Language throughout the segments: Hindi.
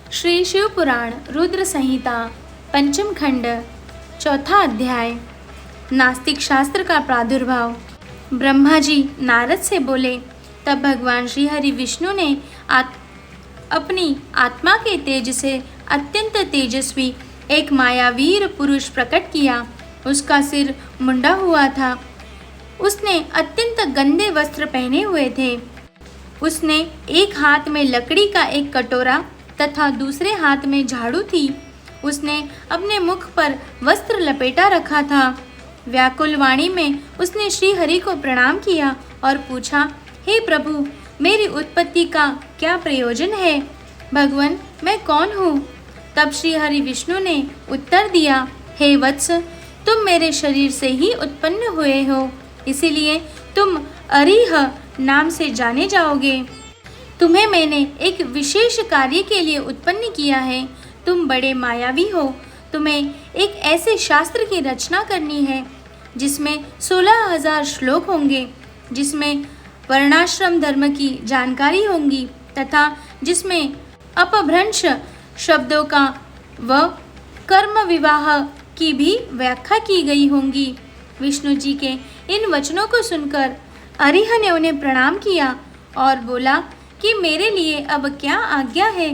श्री शिव पुराण रुद्र संहिता पंचम खंड चौथा अध्याय। नास्तिक शास्त्र का प्रादुर्भाव। ब्रह्मा जी नारद से बोले। तब भगवान श्री हरि विष्णु ने अपनी आत्मा के तेज से अत्यंत तेजस्वी एक मायावीर पुरुष प्रकट किया। उसका सिर मुंडा हुआ था। उसने अत्यंत गंदे वस्त्र पहने हुए थे। उसने एक हाथ में लकड़ी का एक कटोरा तथा दूसरे हाथ में झाड़ू थी। उसने अपने मुख पर वस्त्र लपेटा रखा था। व्याकुल वाणी में उसने श्री हरि को प्रणाम किया और पूछा, हे प्रभु, मेरी उत्पत्ति का क्या प्रयोजन है? भगवन, मैं कौन हूँ? तब श्री हरि विष्णु ने उत्तर दिया, हे वत्स, तुम मेरे शरीर से ही उत्पन्न हुए हो, इसीलिए तुम अरिह नाम से जाने जाओगे। तुम्हें मैंने एक विशेष कार्य के लिए उत्पन्न किया है। तुम बड़े मायावी हो। तुम्हें एक ऐसे शास्त्र की रचना करनी है जिसमें 16,000 श्लोक होंगे, जिसमें वर्णाश्रम धर्म की जानकारी होंगी तथा जिसमें अपभ्रंश शब्दों का व कर्म विवाह की भी व्याख्या की गई होंगी। विष्णु जी के इन वचनों को सुनकर अरिह ने उन्हें प्रणाम किया और बोला कि मेरे लिए अब क्या आज्ञा है?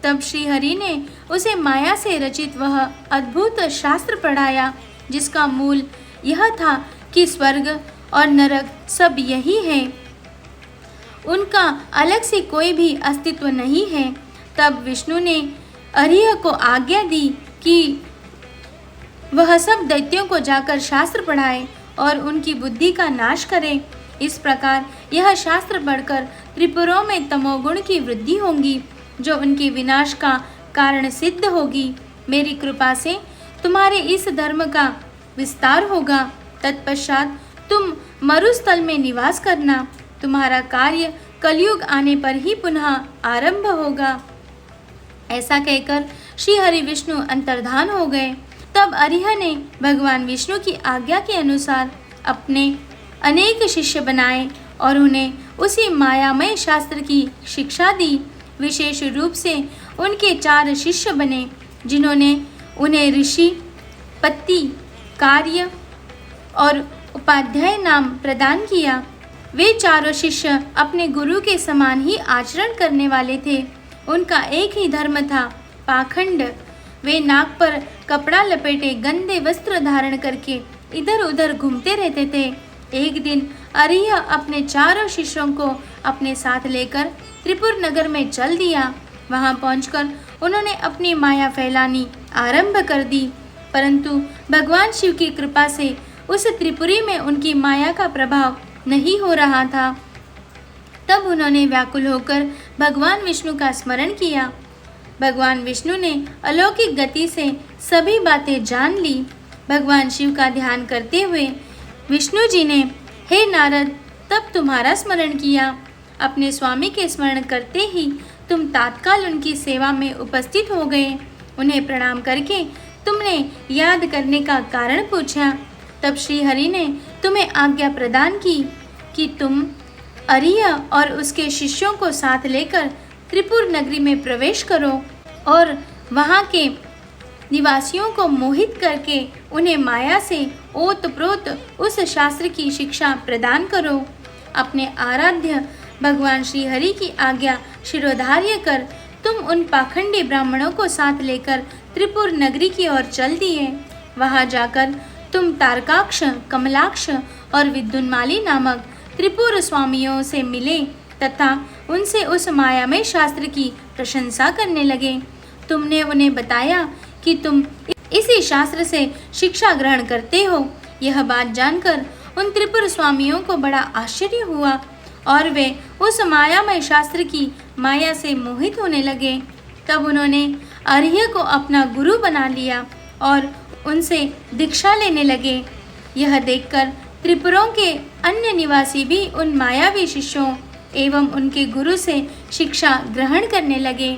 तब श्री हरि ने उसे माया से रचित वह अद्भुत शास्त्र पढ़ाया, जिसका मूल यह था कि स्वर्ग और नरक सब यही है, उनका अलग से कोई भी अस्तित्व नहीं है। तब विष्णु ने अरिह को आज्ञा दी कि वह सब दैत्यों को जाकर शास्त्र पढ़ाए और उनकी बुद्धि का नाश करे। इस प्रकार यह शास्त्र पढ़कर त्रिपुरों में तमोगुण की वृद्धि होगी, जो उनके विनाश का कारण सिद्ध होगी। मेरी कृपा से तुम्हारे इस धर्म का विस्तार होगा। तत्पश्चात तुम मरुस्थल में निवास करना। तुम्हारा कार्य कलयुग आने पर ही पुनः आरंभ होगा। ऐसा कहकर श्री हरि विष्णु अंतर्धान हो गए। तब अरिह ने भगवान विष्णु की आज्ञा के अनुसार अपने अनेक शिष्य बनाए और उन्हें उसी मायामय शास्त्र की शिक्षा दी। विशेष रूप से उनके 4 शिष्य बने, जिन्होंने उन्हें ऋषि, पत्ति, कार्य और उपाध्याय नाम प्रदान किया। वे चारों शिष्य अपने गुरु के समान ही आचरण करने वाले थे। उनका एक ही धर्म था, पाखंड। वे नाक पर कपड़ा लपेटे गंदे वस्त्र धारण करके इधर उधर घूमते रहते थे। एक दिन अरिह अपने 4 शिष्यों को अपने साथ लेकर त्रिपुर नगर में चल दिया। वहां पहुंचकर उन्होंने अपनी माया फैलानी आरंभ कर दी, परंतु भगवान शिव की कृपा से उस त्रिपुरी में उनकी माया का प्रभाव नहीं हो रहा था। तब उन्होंने व्याकुल होकर भगवान विष्णु का स्मरण किया। भगवान विष्णु ने अलौकिक गति से सभी बातें जान ली। भगवान शिव का ध्यान करते हुए विष्णु जी ने, हे नारद, तब तुम्हारा स्मरण किया। अपने स्वामी के स्मरण करते ही तुम तात्काल उनकी सेवा में उपस्थित हो गए। उन्हें प्रणाम करके तुमने याद करने का कारण पूछा। तब श्री हरि ने तुम्हें आज्ञा प्रदान की कि तुम अरिह और उसके शिष्यों को साथ लेकर त्रिपुर नगरी में प्रवेश करो और वहाँ के निवासियों को मोहित करके उन्हें माया से ओतप्रोत उस शास्त्र की शिक्षा प्रदान करो। अपने आराध्य भगवान श्री हरि की आज्ञा शिरोधार्य कर तुम उन पाखंडी ब्राह्मणों को साथ लेकर त्रिपुर नगरी की ओर चल दिए। वहां जाकर तुम तारकाक्ष, कमलाक्ष और विद्युन्माली नामक त्रिपुर स्वामियों से मिले तथा उनसे उस मायामय शास्त्र की प्रशंसा करने लगे। तुमने उन्हें बताया कि तुम इसी शास्त्र से शिक्षा ग्रहण करते हो। यह बात जानकर उन त्रिपुर स्वामियों को बड़ा आश्चर्य हुआ और वे उस मायामय शास्त्र की माया से मोहित होने लगे। तब उन्होंने अरिह को अपना गुरु बना लिया और उनसे दीक्षा लेने लगे। यह देखकर त्रिपुरों के अन्य निवासी भी उन मायावी शिष्यों एवं उनके गुरु से शिक्षा ग्रहण करने लगे।